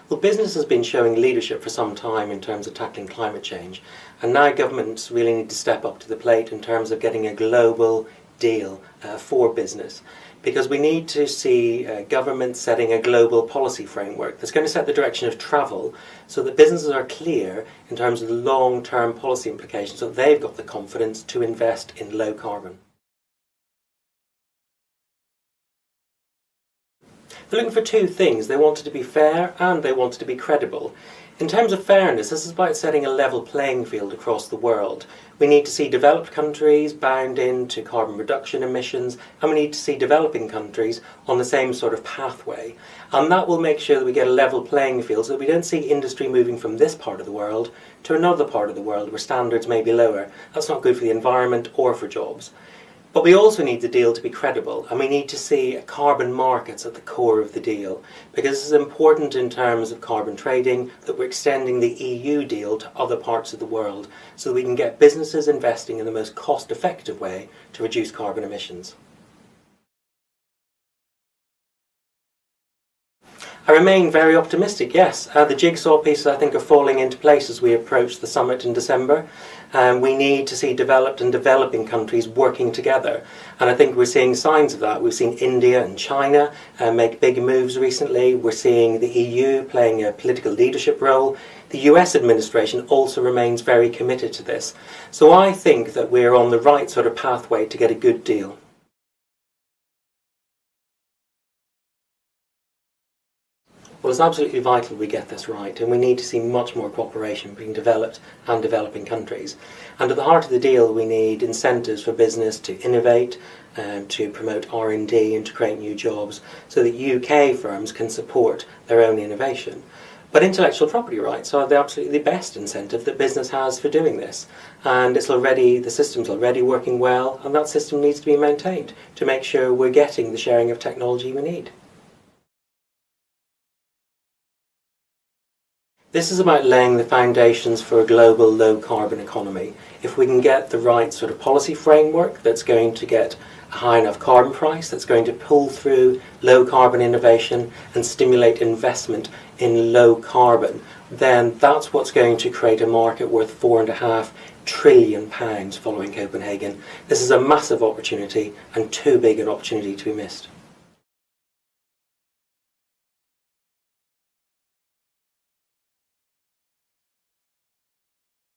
Well, business has been showing leadership for some time in terms of tackling climate change, and now governments really need to step up to the plate in terms of getting a global deal for business, because we need to see governments setting a global policy framework that's going to set the direction of travel so that businesses are clear in terms of the long-term policy implications, so they've got the confidence to invest in low carbon. They're looking for two things. They want it to be fair and they want it to be credible. In terms of fairness, this is about setting a level playing field across the world. We need to see developed countries bound into carbon reduction emissions, and we need to see developing countries on the same sort of pathway. And that will make sure that we get a level playing field so that we don't see industry moving from this part of the world to another part of the world where standards may be lower. That's not good for the environment or for jobs. But we also need the deal to be credible, and we need to see carbon markets at the core of the deal, because this is important in terms of carbon trading, that we're extending the EU deal to other parts of the world so that we can get businesses investing in the most cost-effective way to reduce carbon emissions. I remain very optimistic, yes. The jigsaw pieces, I think, are falling into place as we approach the summit in December. We need to see developed and developing countries working together. And I think we're seeing signs of that. We've seen India and China make big moves recently. We're seeing the EU playing a political leadership role. The US administration also remains very committed to this. So I think that we're on the right sort of pathway to get a good deal. Well, it's absolutely vital we get this right, and we need to see much more cooperation between developed and developing countries. And at the heart of the deal, we need incentives for business to innovate, to promote R&D and to create new jobs so that UK firms can support their own innovation. But intellectual property rights are the absolutely best incentive that business has for doing this. And the system's already working well, and that system needs to be maintained to make sure we're getting the sharing of technology we need. This is about laying the foundations for a global low-carbon economy. If we can get the right sort of policy framework that's going to get a high enough carbon price, that's going to pull through low-carbon innovation and stimulate investment in low-carbon, then that's what's going to create a market worth £4.5 trillion following Copenhagen. This is a massive opportunity and too big an opportunity to be missed.